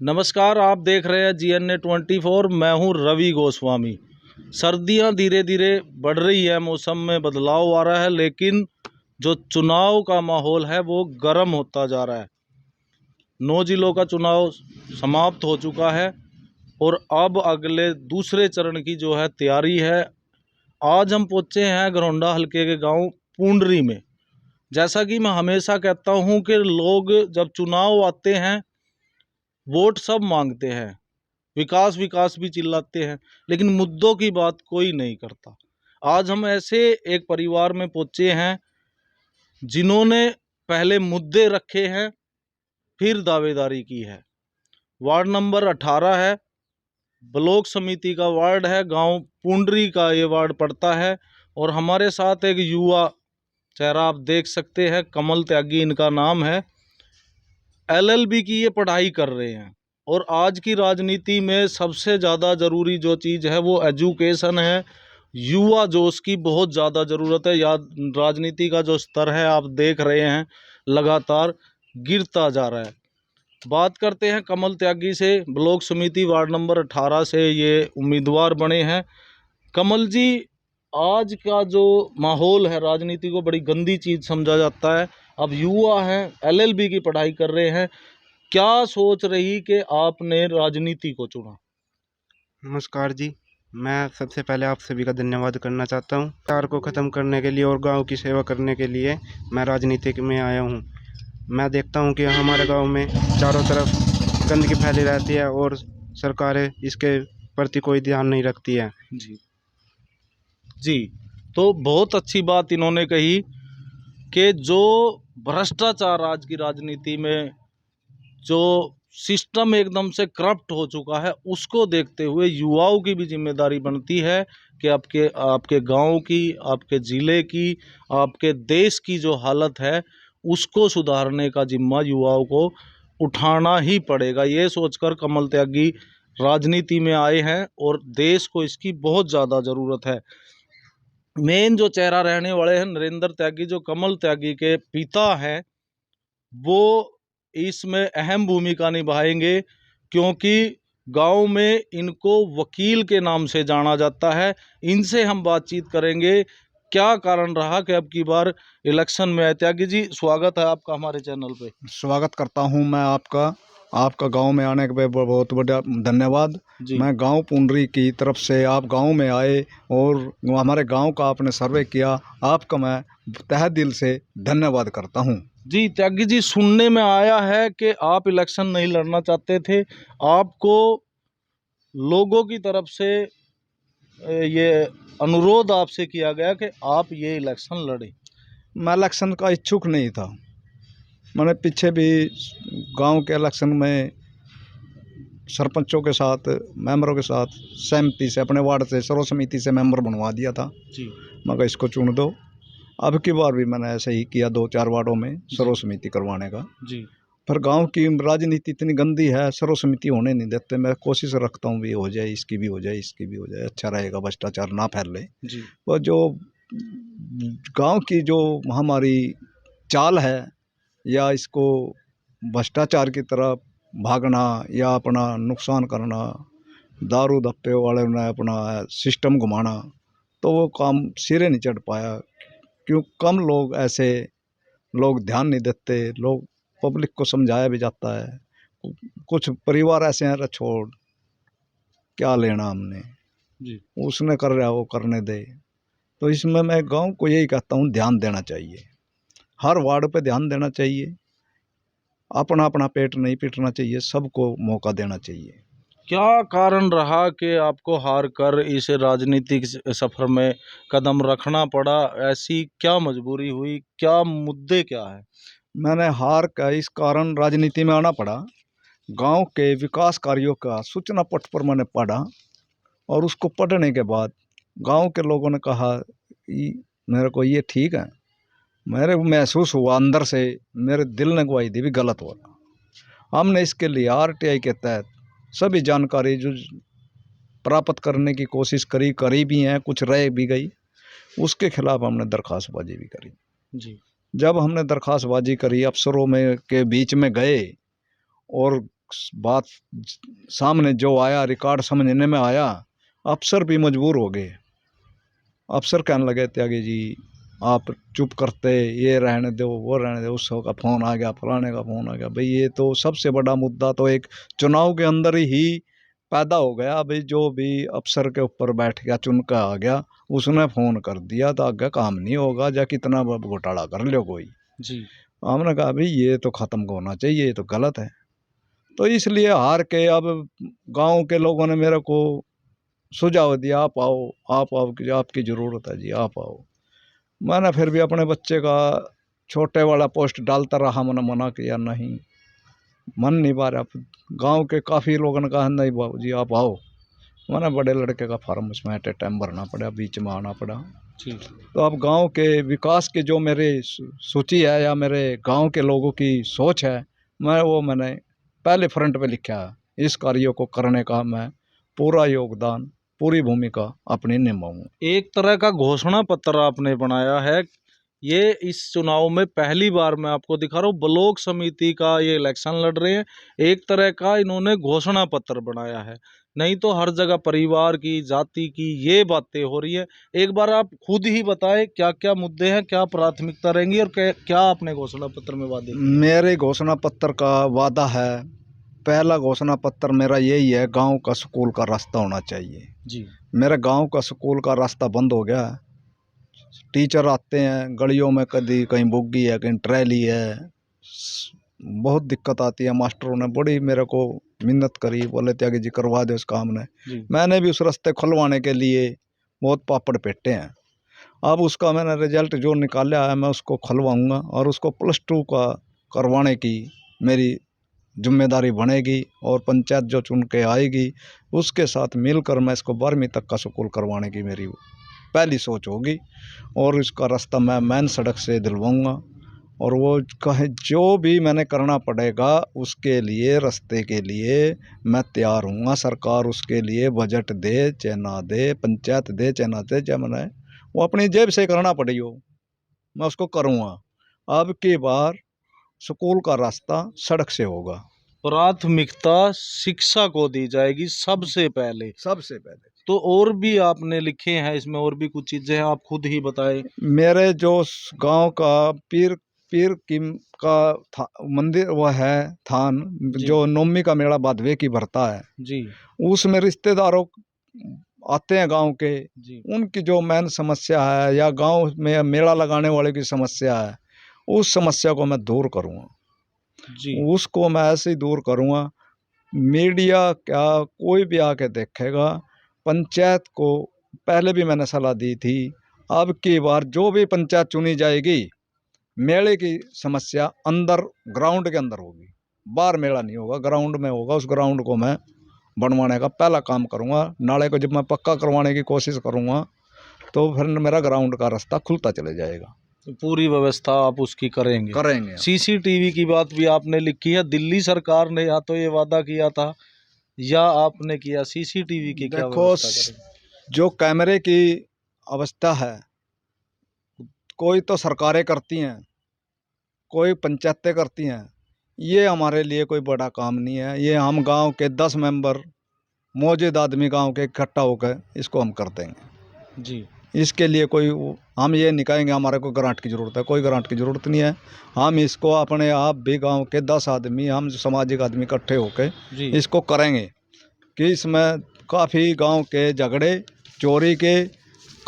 नमस्कार, आप देख रहे हैं GNA 24। मैं हूं रवि गोस्वामी। सर्दियां धीरे धीरे बढ़ रही है, मौसम में बदलाव आ रहा है, लेकिन जो चुनाव का माहौल है वो गर्म होता जा रहा है। 9 जिलों का चुनाव समाप्त हो चुका है और अब अगले दूसरे चरण की जो है तैयारी है। आज हम पहुंचे हैं घरौंडा हल्के के गांव पूंडरी में। जैसा कि मैं हमेशा कहता हूं कि लोग जब चुनाव आते हैं, वोट सब मांगते हैं, विकास विकास भी चिल्लाते हैं, लेकिन मुद्दों की बात कोई नहीं करता। आज हम ऐसे एक परिवार में पहुंचे हैं जिन्होंने पहले मुद्दे रखे हैं, फिर दावेदारी की है। वार्ड नंबर 18 है, ब्लॉक समिति का वार्ड है, गांव पुंडरी का ये वार्ड पड़ता है। और हमारे साथ एक युवा चेहरा आप देख सकते हैं, कमल त्यागी इनका नाम है। LLB की ये पढ़ाई कर रहे हैं और आज की राजनीति में सबसे ज़्यादा ज़रूरी जो चीज़ है वो एजुकेशन है। युवा जोश की बहुत ज़्यादा ज़रूरत है। या राजनीति का जो स्तर है आप देख रहे हैं लगातार गिरता जा रहा है। बात करते हैं कमल त्यागी से। ब्लॉक समिति वार्ड नंबर 18 से ये उम्मीदवार बने हैं। कमल जी, आज का जो माहौल है, राजनीति को बड़ी गंदी चीज़ समझा जाता है। अब युवा हैं, LLB की पढ़ाई कर रहे हैं, क्या सोच रही कि आपने राजनीति को चुना? नमस्कार जी। मैं सबसे पहले आप सभी का धन्यवाद करना चाहता हूँ। कार को ख़त्म करने के लिए और गांव की सेवा करने के लिए मैं राजनीति में आया हूँ। मैं देखता हूँ कि हमारे गांव में चारों तरफ गंदगी फैली रहती है और सरकारें इसके प्रति कोई ध्यान नहीं रखती है। जी जी, तो बहुत अच्छी बात इन्होंने कही कि जो भ्रष्टाचार आज की राजनीति में, जो सिस्टम एकदम से करप्ट हो चुका है, उसको देखते हुए युवाओं की भी जिम्मेदारी बनती है कि आपके आपके गांव की, आपके ज़िले की, आपके देश की जो हालत है उसको सुधारने का जिम्मा युवाओं को उठाना ही पड़ेगा। ये सोचकर कमल त्यागी राजनीति में आए हैं और देश को इसकी बहुत ज़्यादा ज़रूरत है। मेन जो चेहरा रहने वाले हैं नरेंद्र त्यागी, जो कमल त्यागी के पिता हैं, वो इसमें अहम भूमिका निभाएंगे, क्योंकि गांव में इनको वकील के नाम से जाना जाता है। इनसे हम बातचीत करेंगे क्या कारण रहा कि अब की बार इलेक्शन में आए। त्यागी जी, स्वागत है आपका हमारे चैनल पे। स्वागत करता हूं मैं आपका गांव में आने के बहुत बड़ा धन्यवाद। मैं गांव पुंडरी की तरफ से आप गांव में आए और हमारे गांव का आपने सर्वे किया, आपका मैं तहे दिल से धन्यवाद करता हूं। जी त्यागी जी, सुनने में आया है कि आप इलेक्शन नहीं लड़ना चाहते थे, आपको लोगों की तरफ से ये अनुरोध आपसे किया गया कि आप ये इलेक्शन लड़ें। मैं इलेक्शन का इच्छुक नहीं था। मैंने पीछे भी गांव के इलेक्शन में सरपंचों के साथ, मेंबरों के साथ सहमति से अपने वार्ड से सर्व समिति से मेंबर बनवा दिया था जी। मगर इसको चुन दो। अब की बार भी मैंने ऐसे ही किया, 2-4 वार्डों में सर्व समिति करवाने का जी। पर गांव की राजनीति इतनी गंदी है, सर्व समिति होने नहीं देते। मैं कोशिश रखता हूँ भी हो जाए, इसकी भी हो जाए, इसकी भी हो जाए, अच्छा रहेगा, भ्रष्टाचार ना फैले जी। और जो गांव की जो हमारी चाल है, या इसको भ्रष्टाचार की तरफ भागना या अपना नुकसान करना, दारू धप्पे वाले ने अपना सिस्टम घुमाना, तो वो काम सिरे नहीं चढ़ पाया। क्यों कम लोग ऐसे लोग ध्यान नहीं देते, लोग पब्लिक को समझाया भी जाता है। कुछ परिवार ऐसे हैं, छोड़ क्या लेना हमने जी, उसने कर रहा है वो करने दे। तो इसमें मैं गांव को यही कहता हूँ, ध्यान देना चाहिए, हर वार्ड पे ध्यान देना चाहिए। अपना अपना पेट नहीं पीटना चाहिए, सबको मौका देना चाहिए। क्या कारण रहा कि आपको हार कर इस राजनीतिक सफर में कदम रखना पड़ा? ऐसी क्या मजबूरी हुई, क्या मुद्दे क्या है? मैंने हार का इस कारण राजनीति में आना पड़ा। गांव के विकास कार्यों का सूचना पट पर मैंने पढ़ा और उसको पढ़ने के बाद गांव के लोगों ने कहा मेरे को ये ठीक है। मेरे महसूस हुआ अंदर से, मेरे दिल ने गवाही दी भी गलत हो रहा। हमने इसके लिए RTI के तहत सभी जानकारी जो प्राप्त करने की कोशिश करी भी हैं, कुछ रह भी गई, उसके खिलाफ हमने दरख्वास्तबाजी भी करी जी। जब हमने दरख्वास्तबाजी करी, अफसरों में के बीच में गए और बात सामने जो आया, रिकॉर्ड समझने में आया, अफसर भी मजबूर हो गए। अफसर कहने लगे त्यागी जी आप चुप करते, ये रहने दो वो रहने दो, उसका का फ़ोन आ गया, फलाने का फ़ोन आ गया। भाई ये तो सबसे बड़ा मुद्दा तो एक चुनाव के अंदर ही पैदा हो गया। भाई जो भी अफसर के ऊपर बैठ गया, चुन का आ गया, उसने फ़ोन कर दिया तो आगे काम नहीं होगा, या कितना घोटाला कर लो कोई। जी। हमने कहा भाई ये तो ख़त्म होना चाहिए, ये तो गलत है। तो इसलिए हार के अब गांव के लोगों ने मेरे को सुझाव दिया, आप आओ, आप आओ, कि आपकी ज़रूरत है जी, आप आओ। मैंने फिर भी अपने बच्चे का छोटे वाला पोस्ट डालता रहा, मैंने मना किया नहीं, मन नहीं पा रहा। गांव के काफ़ी लोगों ने कहा नहीं बाबू जी आप आओ। मैंने बड़े लड़के का फार्म उसमें एट ए टाइम भरना पड़ा, बीच में आना पड़ा। जी। तो अब गांव के विकास की जो मेरी सूची है या मेरे गांव के लोगों की सोच है, मैंने पहले फ्रंट पे लिखा है। इस कार्यों को करने का मैं पूरा योगदान, पूरी भूमिका अपनी निभाऊंगा। एक तरह का घोषणा पत्र आपने बनाया है। ये इस चुनाव में पहली बार मैं आपको दिखा रहा हूँ, ब्लॉक समिति का ये इलेक्शन लड़ रहे हैं। एक तरह का इन्होंने घोषणा पत्र बनाया है, नहीं तो हर जगह परिवार की, जाति की ये बातें हो रही है। एक बार आप खुद ही बताएं क्या क्या मुद्दे हैं, क्या प्राथमिकता रहेंगी और क्या आपने घोषणा पत्र में वादे किए? मेरे घोषणा पत्र का वादा है, पहला घोषणा पत्र मेरा यही है, गांव का स्कूल का रास्ता होना चाहिए। जी। मेरे गांव का स्कूल का रास्ता बंद हो गया है। टीचर आते हैं गलियों में, कभी कहीं बुग्गी है, कहीं ट्रैली है, बहुत दिक्कत आती है। मास्टरों ने बड़ी मेरे को मिन्नत करी, बोले त्यागी जी करवा दो इस काम ने। जी। मैंने भी उस रास्ते खुलवाने के लिए बहुत पापड़ पेटे हैं। अब उसका मैंने रिजल्ट जो निकाला है, मैं उसको खुलवाऊंगा और उसको +2 का करवाने की मेरी जिम्मेदारी बनेगी। और पंचायत जो चुन के आएगी उसके साथ मिलकर मैं इसको 12वीं तक का स्कूल करवाने की मेरी पहली सोच होगी। और इसका रास्ता मैं मेन सड़क से दिलवाऊंगा। और वो कहे जो भी मैंने करना पड़ेगा उसके लिए, रास्ते के लिए मैं तैयार हूँ। सरकार उसके लिए बजट दे चाहे ना दे, पंचायत दे चाहे ना दे, चाहे मैंने वो अपनी जेब से करना पड़ी हो, मैं उसको करूँगा। अब की बार स्कूल का रास्ता सड़क से होगा, प्राथमिकता शिक्षा को दी जाएगी सबसे पहले। सबसे पहले। तो और भी आपने लिखे हैं इसमें, और भी कुछ चीजें हैं, आप खुद ही बताएं। मेरे जो गांव का पीर पीर की का मंदिर वो है थान, जी। जो नवमी का मेला बाधवे की भरता है, जी। उसमें रिश्तेदारों आते हैं गांव के। जी। उनकी जो मेन समस्या है या गांव में मेला लगाने वाले की समस्या है, उस समस्या को मैं दूर करूंगा। जी। उसको मैं ऐसे ही दूर करूंगा। मीडिया क्या कोई भी आके देखेगा, पंचायत को पहले भी मैंने सलाह दी थी, अब की बार जो भी पंचायत चुनी जाएगी, मेले की समस्या अंदर ग्राउंड के अंदर होगी, बाहर मेला नहीं होगा, ग्राउंड में होगा। उस ग्राउंड को मैं बनवाने का पहला काम करूंगा। नाले को जब मैं पक्का करवाने की कोशिश करूंगा तो फिर मेरा ग्राउंड का रास्ता खुलता चले जाएगा। तो पूरी व्यवस्था आप उसकी करेंगे। करेंगे। सीसीटीवी की बात भी आपने लिखी है। दिल्ली सरकार ने या तो ये वादा किया था या आपने किया, सीसीटीवी की क्या देखो व्यवस्था करेंगे? जो कैमरे की अवस्था है, कोई तो सरकारें करती हैं, कोई पंचायतें करती हैं। ये हमारे लिए कोई बड़ा काम नहीं है। ये हम गांव के 10 मेंबर मौजूद आदमी गांव के इकट्ठा होकर इसको हम कर देंगे। जी। इसके लिए कोई हम ये नहीं कहेंगे हमारे को ग्रांट की ज़रूरत है, कोई ग्रांट की ज़रूरत नहीं है। हम इसको अपने आप भी गांव के 10 आदमी, हम सामाजिक आदमी इकट्ठे होकर जी। इसको करेंगे कि इसमें काफ़ी गांव के झगड़े चोरी के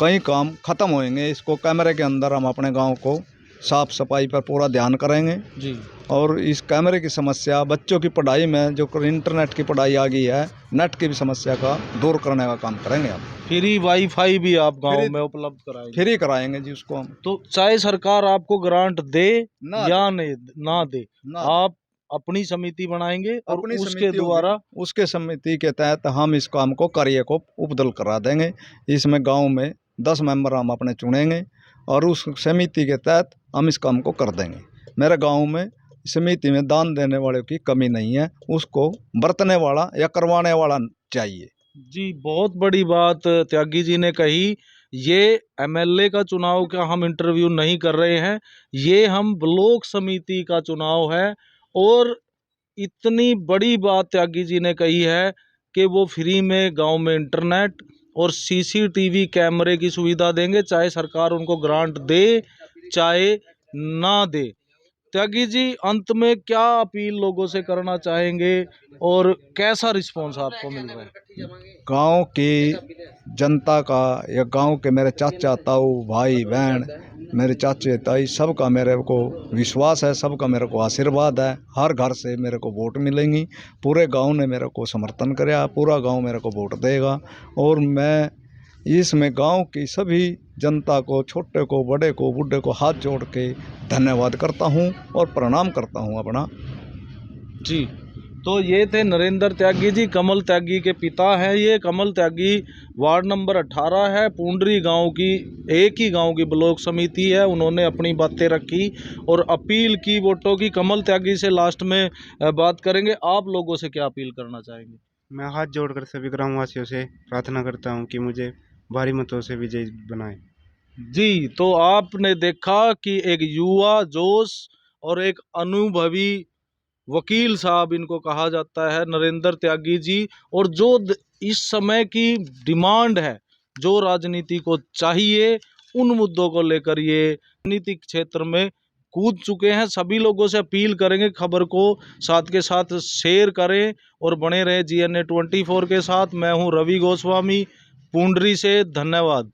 कई काम ख़त्म होएंगे। इसको कैमरे के अंदर हम अपने गांव को साफ़ सफाई पर पूरा ध्यान करेंगे। जी। और इस कैमरे की समस्या बच्चों की पढ़ाई में जो इंटरनेट की पढ़ाई आ गई है, नेट की भी समस्या का दूर करने का काम करेंगे हम। फ्री वाईफाई भी आप गांव फ्री- में उपलब्ध कराएंगे? फ्री कराएंगे जी उसको हम। तो चाहे सरकार आपको ग्रांट दे ना या नहीं ना दे, ना आप अपनी समिति बनाएंगे और अपनी उसके समिति होगी, द्वारा उसके समिति के तहत हम इस काम को, कार्य को उपदल करा देंगे। इसमें गांव में 10 मेंबर हम अपने चुनेंगे और उस समिति के तहत हम इस काम को कर देंगे। मेरे गांव में समिति में दान देने वाले की कमी नहीं है, उसको बरतने वाला या करवाने वाला चाहिए। जी, बहुत बड़ी बात त्यागी जी ने कही। ये एमएलए का चुनाव का हम इंटरव्यू नहीं कर रहे हैं, ये हम ब्लॉक समिति का चुनाव है। और इतनी बड़ी बात त्यागी जी ने कही है कि वो फ्री में गांव में इंटरनेट और सीसीटीवी कैमरे की सुविधा देंगे, चाहे सरकार उनको ग्रांट दे चाहे ना दे। त्यागी जी, अंत में क्या अपील लोगों से करना चाहेंगे और कैसा रिस्पॉन्स आपको मिल रहा है? गांव की जनता का या गांव के मेरे चाचा ताऊ भाई बहन मेरे चाचे ताई सबका मेरे को विश्वास है, सबका मेरे को आशीर्वाद है। हर घर से मेरे को वोट मिलेंगी, पूरे गांव ने मेरे को समर्थन कराया, पूरा गांव मेरे को वोट देगा। और मैं इसमें गांव की सभी जनता को, छोटे को बड़े को बूढ़े को हाथ जोड़ के धन्यवाद करता हूं और प्रणाम करता हूं अपना। जी, तो ये थे नरेंद्र त्यागी जी, कमल त्यागी के पिता हैं ये। कमल त्यागी वार्ड नंबर 18 है, पूंडरी गांव की, एक ही गांव की ब्लॉक समिति है। उन्होंने अपनी बातें रखी और अपील की वोटों की। कमल त्यागी से लास्ट में बात करेंगे। आप लोगों से क्या अपील करना चाहेंगे? मैं हाथ जोड़कर सभी ग्रामवासियों से प्रार्थना करता हूँ कि मुझे भारी मतों से विजयी बनाएं। जी, तो आपने देखा कि एक युवा जोश और एक अनुभवी वकील साहब इनको कहा जाता है, नरेंद्र त्यागी जी। और जो इस समय की डिमांड है, जो राजनीति को चाहिए, उन मुद्दों को लेकर ये राजनीतिक क्षेत्र में कूद चुके हैं। सभी लोगों से अपील करेंगे, खबर को साथ के साथ शेयर करें और बने रहे GNA 24 के साथ। मैं हूं रवि गोस्वामी, पूंडरी से। धन्यवाद।